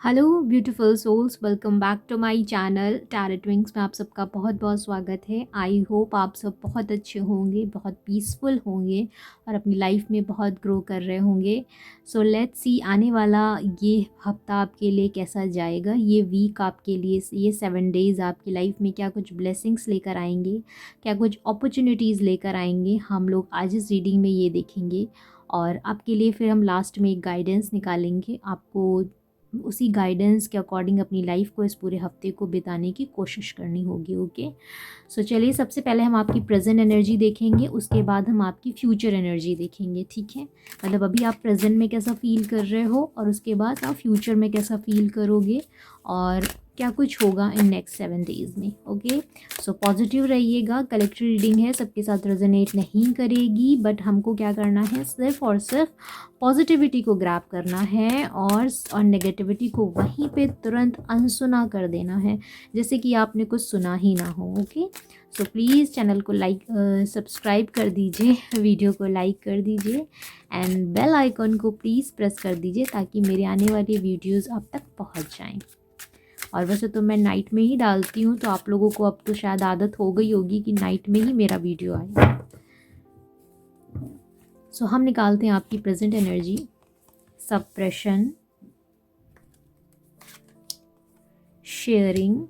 Hello beautiful souls, welcome back to my channel tarot wings में आप सबका बहुत बहुत स्वागत है। आई होप आप सब बहुत अच्छे होंगे, बहुत पीसफुल होंगे और अपनी लाइफ में बहुत ग्रो कर रहे होंगे। सो लेट्स सी आने वाला ये हफ्ता आपके लिए कैसा जाएगा। ये वीक आपके लिए, ये 7 डेज़ आपकी लाइफ में क्या कुछ ब्लेसिंग्स लेकर आएंगे, क्या कुछ अपॉर्चुनिटीज़ लेकर आएंगे, हम लोग आज इस रीडिंग में ये देखेंगे। और आपके लिए फिर हम लास्ट में एक गाइडेंस निकालेंगे, आपको उसी गाइडेंस के अकॉर्डिंग अपनी लाइफ को इस पूरे हफ्ते को बिताने की कोशिश करनी होगी। ओके, सो चलिए सबसे पहले हम आपकी प्रेजेंट एनर्जी देखेंगे, उसके बाद हम आपकी फ्यूचर एनर्जी देखेंगे। ठीक है, मतलब अभी आप प्रेजेंट में कैसा फील कर रहे हो और उसके बाद आप फ्यूचर में कैसा फील करोगे और क्या कुछ होगा इन नेक्स्ट 7 डेज़ में। ओके, सो पॉजिटिव रहिएगा। कलेक्टिव रीडिंग है, सबके साथ रेजोनेट नहीं करेगी, बट हमको क्या करना है, सिर्फ और सिर्फ पॉजिटिविटी को ग्रैब करना है और नेगेटिविटी को वहीं पे तुरंत अनसुना कर देना है, जैसे कि आपने कुछ सुना ही ना हो। ओके, सो प्लीज़ चैनल को लाइक सब्सक्राइब कर दीजिए, वीडियो को लाइक कर दीजिए एंड बेल आइकॉन को प्लीज़ प्रेस कर दीजिए ताकि मेरे आने वाली वीडियोस आप तक पहुंच जाएं। और वैसे तो मैं नाइट में ही डालती हूँ, तो आप लोगों को अब तो शायद आदत हो गई होगी कि नाइट में ही मेरा वीडियो आए। सो हम निकालते हैं आपकी present energy. Suppression, sharing,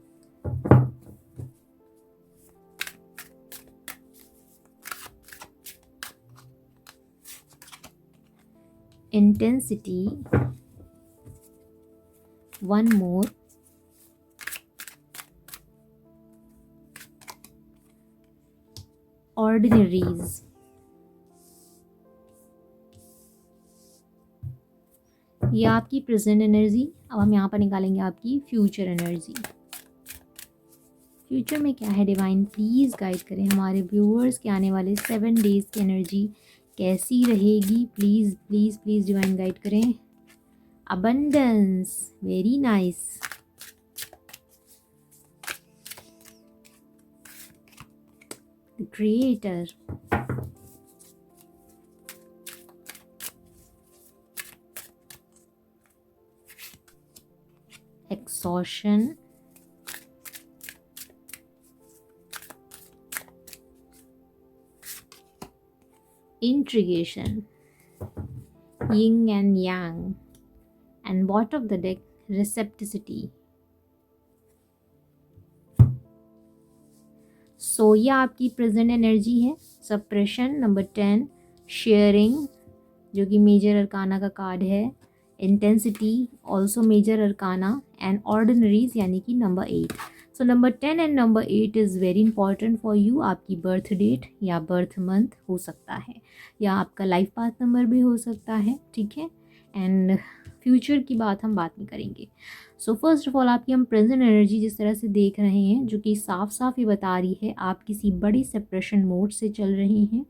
intensity, one more, ordinaries. ये आपकी प्रेजेंट एनर्जी। अब हम यहाँ पर निकालेंगे आपकी फ्यूचर एनर्जी। फ्यूचर में क्या है, डिवाइन प्लीज़ गाइड करें हमारे व्यूअर्स के आने वाले 7 डेज़ की एनर्जी कैसी रहेगी। Please please please divine guide करें। Abundance, very nice. The creator, exhaustion, intrigation, yin and yang, and bottom of the deck, receptivity. So ये आपकी प्रेजेंट एनर्जी है। सप्रेशन नंबर 10, शेयरिंग जो कि मेजर अरकाना का कार्ड है, intensity also major arcana, and ordinaries यानी कि number 8। So number 10 and number 8 is very important for you. आपकी बर्थ डेट या बर्थ मंथ हो सकता है, या आपका लाइफ पाथ नंबर भी हो सकता है। ठीक है, एंड फ्यूचर की बात हम बाद में करेंगे। सो फर्स्ट ऑफ ऑल आपकी हम प्रेजेंट एनर्जी जिस तरह से देख रहे हैं, जो कि साफ साफ ये बता रही है आप किसी बड़ी सेपरेशन मोड से चल रही हैं।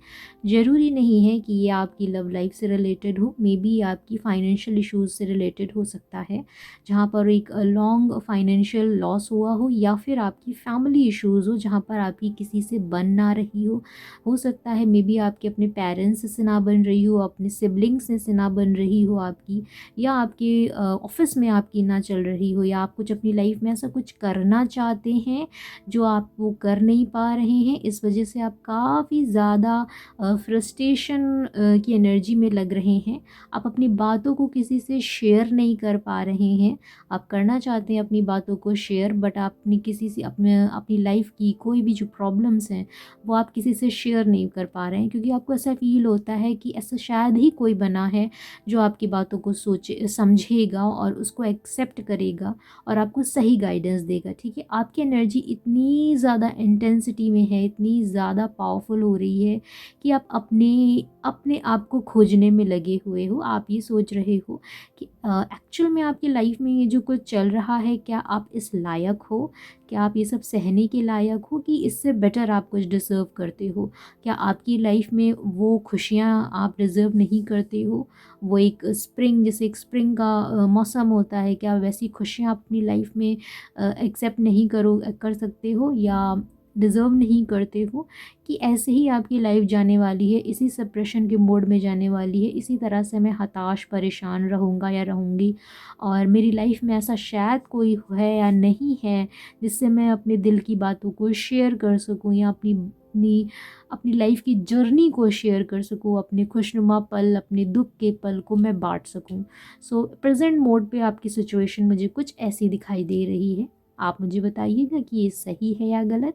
ज़रूरी नहीं है कि ये आपकी लव लाइफ से रिलेटेड हो, मे बी आपकी फाइनेंशियल इश्यूज से रिलेटेड हो सकता है, जहाँ पर एक लॉन्ग फाइनेंशियल लॉस हुआ हो, या फिर आपकी फैमिली इश्यूज़ हो जहाँ पर आपकी किसी से बन ना रही हो सकता है मे बी आपके अपने पेरेंट्स से ना बन रही हो, अपने सिबलिंग्स से ना बन रही हो आपकी, या आपके ऑफिस में आपकी ना चल रही हो, या आप कुछ अपनी लाइफ में ऐसा कुछ करना चाहते हैं जो आप वो कर नहीं पा रहे हैं। इस वजह से आप काफ़ी ज़्यादा फ्रस्ट्रेशन की एनर्जी में लग रहे हैं। आप अपनी बातों को किसी से शेयर नहीं कर पा रहे हैं। आप करना चाहते हैं अपनी बातों को शेयर, बट आप अपनी किसी से अपनी लाइफ की कोई भी जो प्रॉब्लम्स हैं वो आप किसी से शेयर नहीं कर पा रहे हैं, क्योंकि आपको ऐसा फील होता है कि ऐसा शायद ही कोई बना है जो आपकी बातों को सोचे, समझेगा और उसको एक्सेप्ट करेगा और आपको सही गाइडेंस देगा। ठीक है, आपकी एनर्जी इतनी ज़्यादा इंटेंसिटी में है, इतनी ज़्यादा पावरफुल हो रही है कि आप अपने अपने आप को खोजने में लगे हुए हो। आप ये सोच रहे हो कि एक्चुअल में आपकी लाइफ में ये जो कुछ चल रहा है, क्या आप इस लायक हो, क्या आप ये सब सहने के लायक हो, कि इससे बेटर आप कुछ डिज़र्व करते हो, क्या आपकी लाइफ में वो खुशियाँ आप डिज़र्व नहीं करते हो, वो एक स्प्रिंग, जैसे एक स्प्रिंग का मौसम होता है, क्या वैसी खुशियाँ अपनी लाइफ में एक्सेप्ट नहीं कर सकते हो, या डिज़र्व नहीं करते हो कि ऐसे ही आपकी लाइफ जाने वाली है, इसी सप्रेशन के मोड में जाने वाली है, इसी तरह से मैं हताश परेशान रहूँगा या रहूँगी, और मेरी लाइफ में ऐसा शायद कोई है या नहीं है जिससे मैं अपने दिल की बातों को शेयर कर सकूँ, या अपनी अपनी अपनी लाइफ की जर्नी को शेयर कर सकूँ, अपने खुशनुमा पल, अपने दुख के पल को मैं बांट सकूँ। सो प्रेजेंट मोड पे आपकी सिचुएशन मुझे कुछ ऐसी दिखाई दे रही है। आप मुझे बताइएगा कि ये सही है या गलत।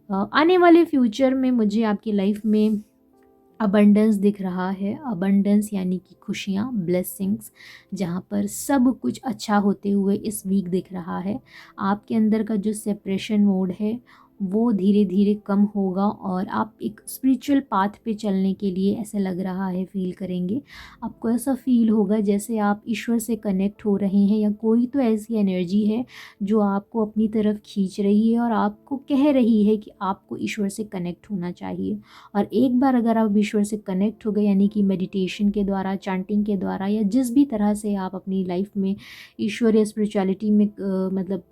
आने वाले फ्यूचर में मुझे आपकी लाइफ में अबंडेंस दिख रहा है। अबंडेंस यानी कि खुशियाँ, ब्लेसिंग्स, जहाँ पर सब कुछ अच्छा होते हुए इस वीक दिख रहा है। आपके अंदर का जो सेपरेशन मोड है वो धीरे धीरे कम होगा, और आप एक स्पिरिचुअल पाथ पे चलने के लिए ऐसा लग रहा है फ़ील करेंगे। आपको ऐसा फ़ील होगा जैसे आप ईश्वर से कनेक्ट हो रहे हैं, या कोई तो ऐसी एनर्जी है जो आपको अपनी तरफ खींच रही है और आपको कह रही है कि आपको ईश्वर से कनेक्ट होना चाहिए। और एक बार अगर आप ईश्वर से कनेक्ट हो गए, यानी कि मेडिटेशन के द्वारा, चैंटिंग के द्वारा, या जिस भी तरह से आप अपनी लाइफ में ईश्वर या स्पिरिचुअलिटी में मतलब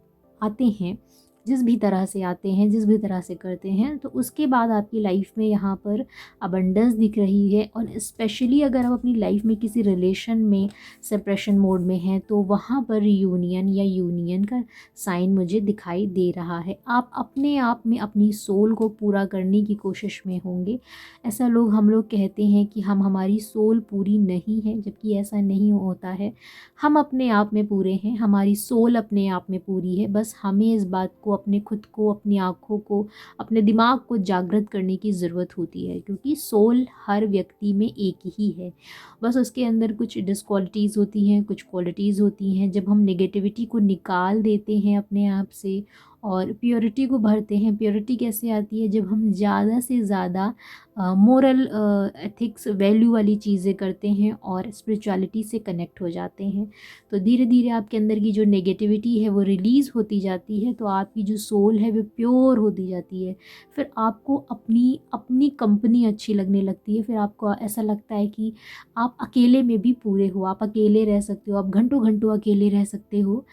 आते हैं, जिस भी तरह से आते हैं, जिस भी तरह से करते हैं, तो उसके बाद आपकी लाइफ में यहाँ पर अबंडेंस दिख रही है। और स्पेशली अगर आप अपनी लाइफ में किसी रिलेशन में सेपरेशन मोड में हैं, तो वहाँ पर रियूनियन या यूनियन का साइन मुझे दिखाई दे रहा है। आप अपने आप में अपनी सोल को पूरा करने की कोशिश में होंगे। ऐसा हम लोग कहते हैं कि हमारी सोल पूरी नहीं है, जबकि ऐसा नहीं होता है। हम अपने आप में पूरे हैं, हमारी सोल अपने आप में पूरी है। बस हमें इस बात को, अपने खुद को, अपनी आँखों को, अपने दिमाग को जागृत करने की ज़रूरत होती है, क्योंकि सोल हर व्यक्ति में एक ही है। बस उसके अंदर कुछ डिसक्वालिटीज़ होती हैं, कुछ क्वालिटीज़ होती हैं। जब हम नेगेटिविटी को निकाल देते हैं अपने आप से और प्योरिटी को भरते हैं। प्योरिटी कैसे आती है? जब हम ज़्यादा से ज़्यादा मोरल, एथिक्स, वैल्यू वाली चीज़ें करते हैं और स्पिरिचुअलिटी से कनेक्ट हो जाते हैं, तो धीरे धीरे आपके अंदर की जो नेगेटिविटी है वो रिलीज़ होती जाती है, तो आपकी जो सोल है वो प्योर होती जाती है। फिर आपको अपनी अपनी कंपनी अच्छी लगने लगती है। फिर आपको ऐसा लगता है कि आप अकेले में भी पूरे हो, आप अकेले रह सकते हो, आप घंटों घंटों अकेले रह सकते हो।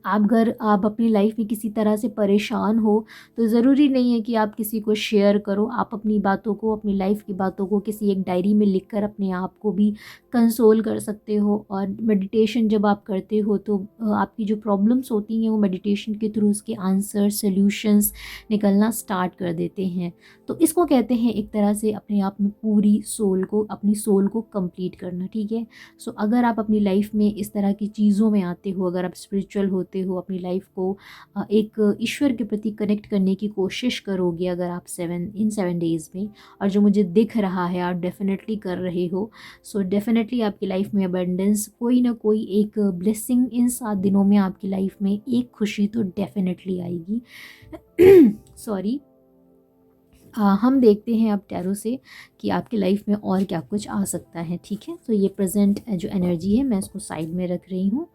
आप अपनी लाइफ में किसी तरह से परेशान हो, तो ज़रूरी नहीं है कि आप किसी को शेयर करो। आप अपनी बातों को, अपनी लाइफ की बातों को किसी एक डायरी में लिखकर अपने आप को भी कंसोल कर सकते हो। और मेडिटेशन जब आप करते हो, तो आपकी जो प्रॉब्लम्स होती हैं वो मेडिटेशन के थ्रू उसके आंसर, सॉल्यूशंस निकलना स्टार्ट कर देते हैं। तो इसको कहते हैं एक तरह से अपने आप में पूरी सोल को, अपनी सोल को कंप्लीट करना। ठीक है। सो अगर आप अपनी लाइफ में इस तरह की चीज़ों में आते हो, अगर आप स्पिरिचुअल होते हो, अपनी लाइफ को एक ईश्वर के प्रति कनेक्ट करने की कोशिश करोगे, अगर आप 7 डेज़ में, और जो मुझे दिख रहा है आप डेफिनेटली कर रहे हो, सो डेफिनेटली आपकी लाइफ में अबंडेंस, कोई ना कोई एक ब्लेसिंग इन 7 दिनों में आपकी लाइफ में एक खुशी तो डेफिनेटली आएगी। सॉरी। हम देखते हैं अब टैरो से कि आपकी लाइफ में और क्या कुछ आ सकता है। ठीक है। तो ये प्रेजेंट जो एनर्जी है मैं इसको साइड में रख रही हूँ,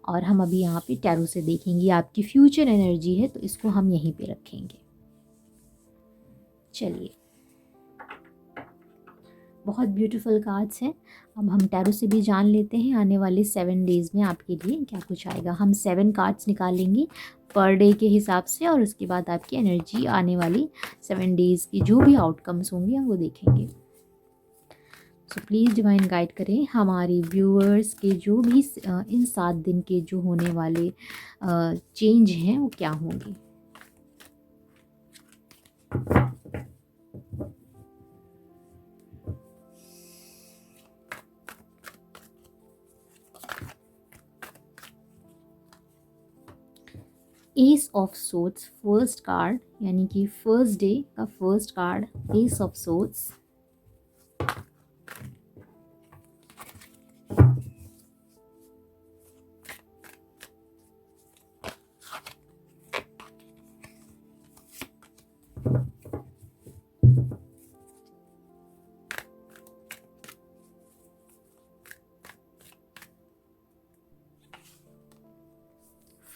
और हम अभी यहाँ पे टैरो से देखेंगे आपकी फ्यूचर एनर्जी है, तो इसको हम यहीं पे रखेंगे। चलिए, बहुत ब्यूटीफुल कार्ड्स हैं। अब हम टैरो से भी जान लेते हैं आने वाले 7 डेज़ में आपके लिए क्या कुछ आएगा। हम 7 कार्ड्स निकालेंगे पर डे के हिसाब से, और उसके बाद आपकी एनर्जी आने वाली 7 डेज़ की जो भी आउटकम्स होंगे हम वो देखेंगे। सो प्लीज़ डिवाइन गाइड करें हमारे व्यूअर्स के जो भी इन 7 दिन के जो होने वाले चेंज हैं वो क्या होंगे। S of swords first card, यानी कि फर्स्ट डे का first card S of swords.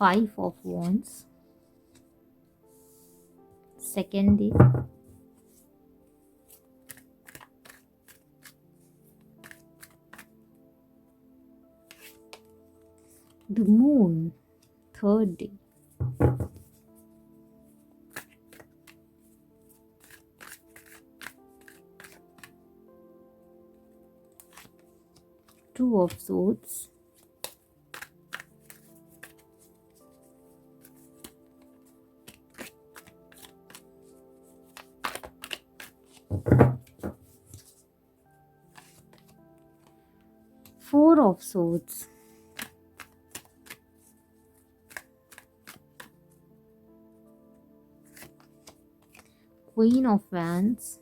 Five of Wands, second day. The Moon, third day. Of swords, four of swords, queen of wands,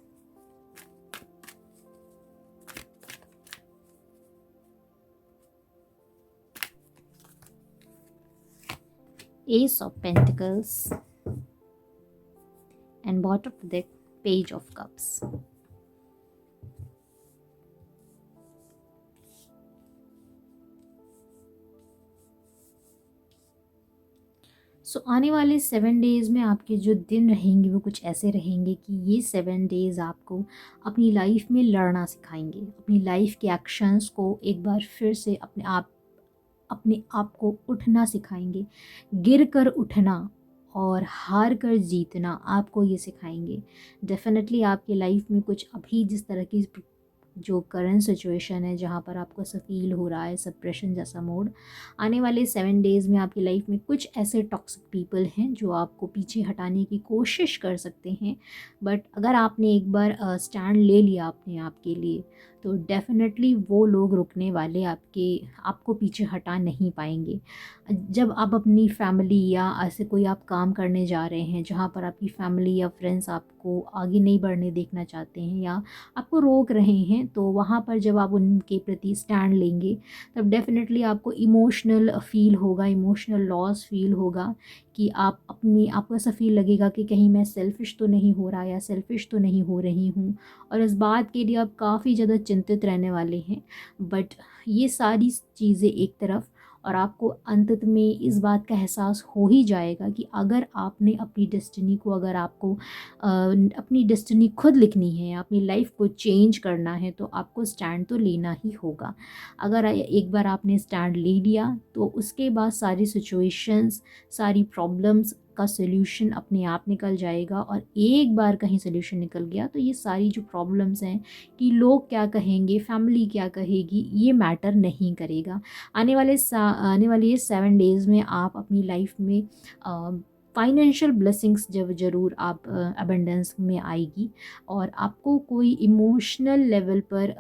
S of pentacles, and bottom of the deck, page of cups. आने वाले 7 days में आपके जो दिन रहेंगे वो कुछ ऐसे रहेंगे कि ये 7 डेज़ आपको अपनी लाइफ में लड़ना सिखाएंगे, अपनी लाइफ के एक्शंस को एक बार फिर से अपने आप को उठना सिखाएंगे, गिर कर उठना और हार कर जीतना आपको ये सिखाएंगे। डेफिनेटली आपकी लाइफ में कुछ अभी जिस तरह की जो करंट सिचुएशन है जहाँ पर आपको ऐसा फील हो रहा है सप्रेशन जैसा मोड, आने वाले 7 डेज़ में आपकी लाइफ में कुछ ऐसे टॉक्सिक पीपल हैं जो आपको पीछे हटाने की कोशिश कर सकते हैं। बट अगर आपने एक बार स्टैंड ले लिया अपने आप के लिए तो डेफिनेटली वो लोग रुकने वाले आपको पीछे हटा नहीं पाएंगे। जब आप अपनी फैमिली या ऐसे कोई आप काम करने जा रहे हैं जहाँ पर आपकी फैमिली या फ्रेंड्स आपको आगे नहीं बढ़ने देखना चाहते हैं या आपको रोक रहे हैं, तो वहाँ पर जब आप उनके प्रति स्टैंड लेंगे तब डेफिनेटली आपको इमोशनल फील होगा, इमोशनल लॉस फील होगा कि आपको ऐसा फील लगेगा कि कहीं मैं सेल्फ़िश तो नहीं हो रहा या सेल्फ़िश तो नहीं हो रही हूँ, और इस बात के लिए आप काफ़ी ज़्यादा चिंतित रहने वाले हैं। बट ये सारी चीज़ें एक तरफ, और आपको अंतत में इस बात का एहसास हो ही जाएगा कि अगर आपने अपनी डेस्टिनी को, अगर आपको अपनी डेस्टिनी खुद लिखनी है, अपनी लाइफ को चेंज करना है, तो आपको स्टैंड तो लेना ही होगा। अगर एक बार आपने स्टैंड ले लिया तो उसके बाद सारी सिचुएशंस, सारी प्रॉब्लम्स का सॉल्यूशन अपने आप निकल जाएगा। और एक बार कहीं सॉल्यूशन निकल गया तो ये सारी जो प्रॉब्लम्स हैं कि लोग क्या कहेंगे, फैमिली क्या कहेगी, ये मैटर नहीं करेगा। आने वाले ये 7 डेज़ में आप अपनी लाइफ में फाइनेंशियल ब्लेसिंग्स जब ज़रूर आप अबंडेंस में आएगी, और आपको कोई इमोशनल लेवल पर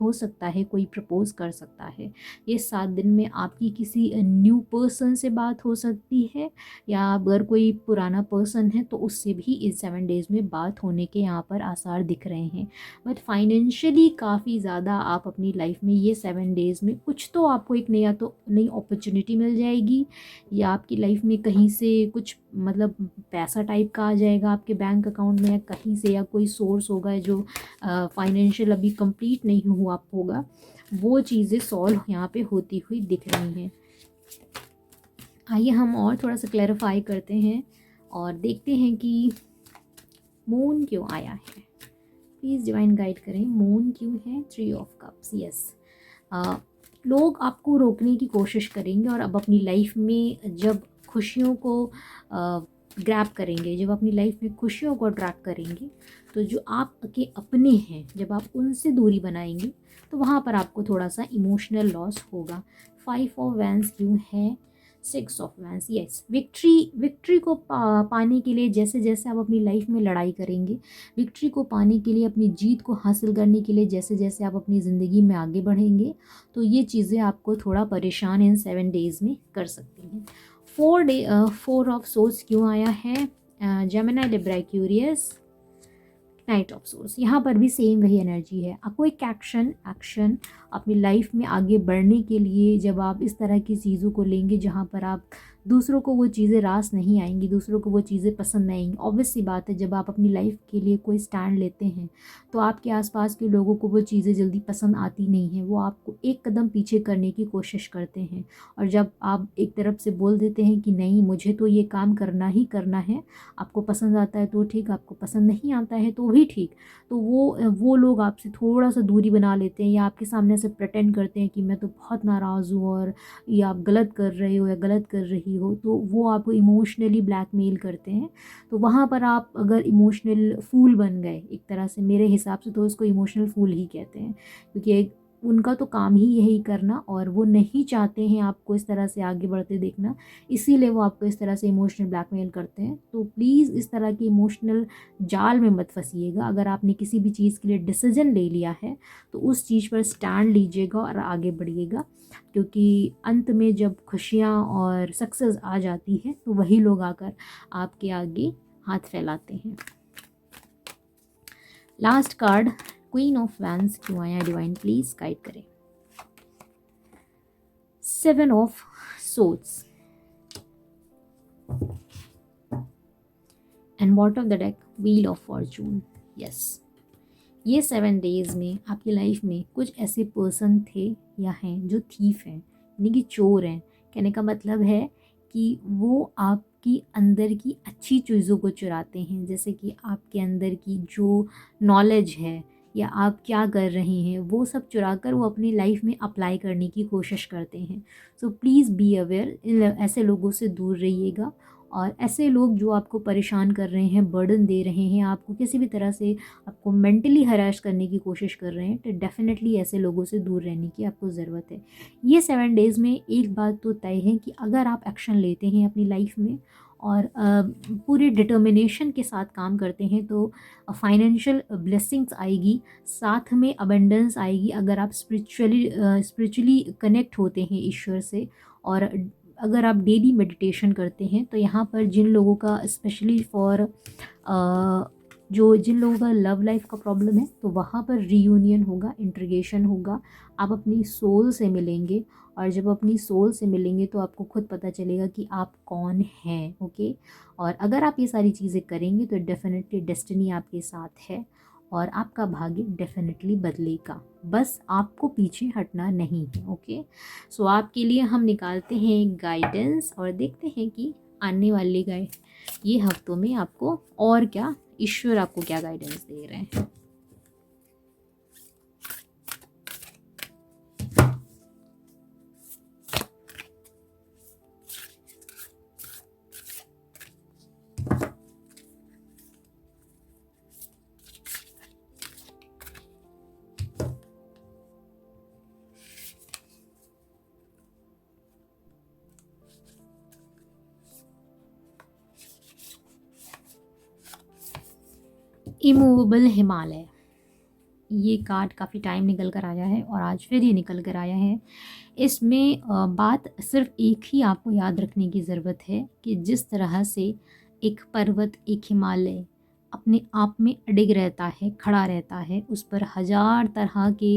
हो सकता है कोई प्रपोज़ कर सकता है। ये 7 दिन में आपकी किसी न्यू पर्सन से बात हो सकती है, या अगर कोई पुराना पर्सन है तो उससे भी इस 7 डेज़ में बात होने के यहाँ पर आसार दिख रहे हैं। बट फाइनेंशियली काफ़ी ज़्यादा आप अपनी लाइफ में ये 7 डेज़ में कुछ तो आपको एक नई अपॉर्चुनिटी मिल जाएगी, या आपकी लाइफ में कहीं से कुछ मतलब पैसा टाइप का आ जाएगा आपके बैंक अकाउंट में, या कहीं से, या कोई सोर्स होगा जो फाइनेंशियल अभी कंप्लीट नहीं हुआ होगा, वो चीज़ें सॉल्व यहाँ पे होती हुई दिख रही हैं। आइए हम और थोड़ा सा क्लैरिफाई करते हैं और देखते हैं कि मून क्यों आया है। प्लीज़ डिवाइन गाइड करें, मून क्यों है। 3 ऑफ कप्स, यस। लोग आपको रोकने की कोशिश करेंगे, और अब अपनी लाइफ में जब खुशियों को ग्रैब करेंगे, जब अपनी लाइफ में खुशियों को अट्रैक्ट करेंगे, तो जो आपके अपने हैं जब आप उनसे दूरी बनाएंगे तो वहाँ पर आपको थोड़ा सा इमोशनल लॉस होगा। 5 ऑफ वैंड्स क्यों है। 6 ऑफ वैंड्स, यस। विक्ट्री को पाने के लिए जैसे जैसे आप अपनी लाइफ में लड़ाई करेंगे, विक्ट्री को पाने के लिए, अपनी जीत को हासिल करने के लिए जैसे जैसे आप अपनी ज़िंदगी में आगे बढ़ेंगे, तो ये चीज़ें आपको थोड़ा परेशान इन 7 डेज़ में कर सकती हैं। 4 ऑफ सोर्ड्स क्यों आया है। Gemini, Libra, Aquarius, night of source. यहाँ पर भी सेम वही एनर्जी है। आपको एक एक्शन अपनी लाइफ में आगे बढ़ने के लिए, जब आप इस तरह की चीज़ों को लेंगे जहाँ पर आप दूसरों को वो चीज़ें रास नहीं आएंगी, दूसरों को वो चीज़ें पसंद नहीं आएंगी। ऑब्वियस सी बात है, जब आप अपनी लाइफ के लिए कोई स्टैंड लेते हैं तो आपके आसपास के लोगों को वो चीज़ें जल्दी पसंद आती नहीं हैं, वो आपको एक कदम पीछे करने की कोशिश करते हैं। और जब आप एक तरफ से बोल देते हैं कि नहीं, मुझे तो ये काम करना ही करना है, आपको पसंद आता है तो ठीक, आपको पसंद नहीं आता है तो भी ठीक, तो वो लोग आपसे थोड़ा सा दूरी बना लेते हैं, या आपके सामने से प्रेटेंड करते हैं कि मैं तो बहुत नाराज़ हूँ, और ये आप गलत कर रहे हो या गलत कर रही हो, तो वो आपको इमोशनली ब्लैकमेल करते हैं। तो वहाँ पर आप अगर इमोशनल फूल बन गए, एक तरह से मेरे हिसाब से तो उसको इमोशनल फूल ही कहते हैं, क्योंकि उनका तो काम ही यही करना, और वो नहीं चाहते हैं आपको इस तरह से आगे बढ़ते देखना, इसीलिए वो आपको इस तरह से इमोशनल ब्लैकमेल करते हैं। तो प्लीज़ इस तरह की इमोशनल जाल में मत फंसिएगा। अगर आपने किसी भी चीज़ के लिए डिसीजन ले लिया है तो उस चीज़ पर स्टैंड लीजिएगा और आगे बढ़िएगा, क्योंकि अंत में जब खुशियाँ और सक्सेस आ जाती है तो वही लोग आकर आपके आगे हाथ फैलाते हैं। Last card queen of vents क्यों आया डिवाइन, प्लीज गाइड करें। 7 of swords and bottom of the deck wheel of Fortune. Yes, ये 7 डेज में आपकी लाइफ में कुछ ऐसे पर्सन थे या हैं जो थीफ हैं, यानी कि चोर हैं। कहने का मतलब है कि वो आपकी अंदर की अच्छी चीज़ों को चुराते हैं, जैसे कि आपके अंदर की जो नॉलेज है या आप क्या कर रहे हैं वो सब चुरा कर वो अपनी लाइफ में अप्लाई करने की कोशिश करते हैं। सो प्लीज़ बी अवेयर, ऐसे लोगों से दूर रहिएगा। और ऐसे लोग जो आपको परेशान कर रहे हैं, बर्डन दे रहे हैं, आपको किसी भी तरह से आपको मेंटली हरास करने की कोशिश कर रहे हैं, तो डेफिनेटली ऐसे लोगों से दूर रहने की आपको ज़रूरत है। ये 7 डेज़ में एक बात तो तय है कि अगर आप एक्शन लेते हैं अपनी लाइफ में और पूरे डिटर्मिनेशन के साथ काम करते हैं तो फाइनेंशियल ब्लेसिंग्स आएगी, साथ में अबंडेंस आएगी। अगर आप स्पिरिचुअली कनेक्ट होते हैं ईश्वर से, और अगर आप डेली मेडिटेशन करते हैं, तो यहाँ पर जिन लोगों का स्पेशली फॉर जिन लोगों का लव लाइफ का प्रॉब्लम है, तो वहाँ पर रीयूनियन होगा, इंट्रीगेशन होगा, आप अपनी सोल से मिलेंगे। और जब अपनी सोल से मिलेंगे तो आपको खुद पता चलेगा कि आप कौन हैं। ओके, और अगर आप ये सारी चीज़ें करेंगे तो डेफिनेटली डेस्टिनी आपके साथ है और आपका भाग्य डेफिनेटली बदलेगा, बस आपको पीछे हटना नहीं है। ओके, सो आपके लिए हम निकालते हैं एक गाइडेंस और देखते हैं कि आने वाले ये हफ्तों में आपको और क्या, ईश्वर आपको क्या गाइडेंस दे रहे हैं। इमूवेबल हिमालय, ये कार्ड काफ़ी टाइम निकल कर आया है और आज फिर ये निकल कर आया है। इसमें बात सिर्फ एक ही आपको याद रखने की ज़रूरत है कि जिस तरह से एक पर्वत, एक हिमालय अपने आप में अडिग रहता है, खड़ा रहता है, उस पर हज़ार तरह के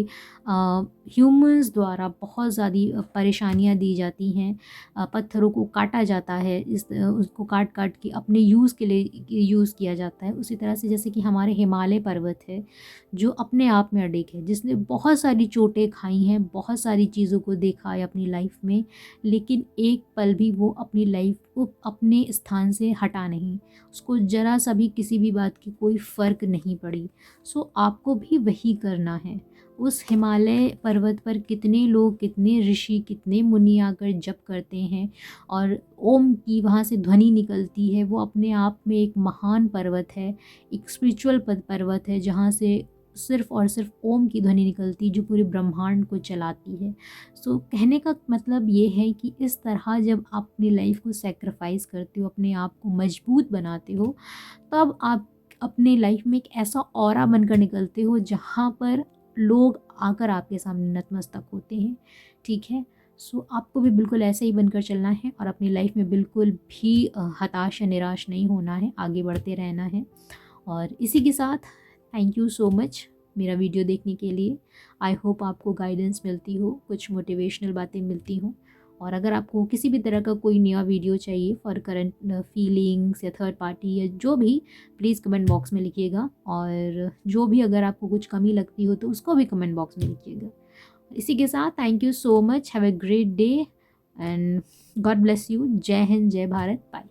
ह्यूमंस द्वारा बहुत ज़्यादा परेशानियां दी जाती हैं, पत्थरों को काटा जाता है, उसको काट काट के अपने यूज़ के लिए यूज़ किया जाता है। उसी तरह से जैसे कि हमारे हिमालय पर्वत है जो अपने आप में अडिग है, जिसने बहुत सारी चोटें खाई हैं, बहुत सारी चीज़ों को देखा है अपनी लाइफ में, लेकिन एक पल भी वो अपनी लाइफ को अपने स्थान से हटा नहीं, उसको ज़रा सा भी किसी भी बात की कोई फ़र्क नहीं पड़ी। सो आपको भी वही करना है। उस हिमालय पर्वत पर कितने लोग, कितने ऋषि, कितने मुनि आकर जप करते हैं और ओम की वहाँ से ध्वनि निकलती है। वो अपने आप में एक महान पर्वत है, एक स्पिरिचुअल पर्वत है, जहाँ से सिर्फ़ और सिर्फ ओम की ध्वनि निकलती जो पूरे ब्रह्मांड को चलाती है। सो कहने का मतलब ये है कि इस तरह जब आप अपनी लाइफ को सेक्रीफाइस करते हो, अपने आप को मजबूत बनाते हो, तब आप अपने लाइफ में एक ऐसा ऑरा बनकर निकलते हो जहाँ पर लोग आकर आपके सामने नतमस्तक होते हैं। ठीक है, सो आपको भी बिल्कुल ऐसे ही बनकर चलना है और अपनी लाइफ में बिल्कुल भी हताश या निराश नहीं होना है, आगे बढ़ते रहना है। और इसी के साथ थैंक यू सो मच मेरा वीडियो देखने के लिए। आई होप आपको गाइडेंस मिलती हो, कुछ मोटिवेशनल बातें मिलती हों। और अगर आपको किसी भी तरह का कोई नया वीडियो चाहिए फॉर करंट फीलिंग्स या थर्ड पार्टी या जो भी, प्लीज़ कमेंट बॉक्स में लिखिएगा। और जो भी अगर आपको कुछ कमी लगती हो तो उसको भी कमेंट बॉक्स में लिखिएगा। इसी के साथ thank you so much, have a great day and God bless you. जय हिंद, जय भारत, बाय।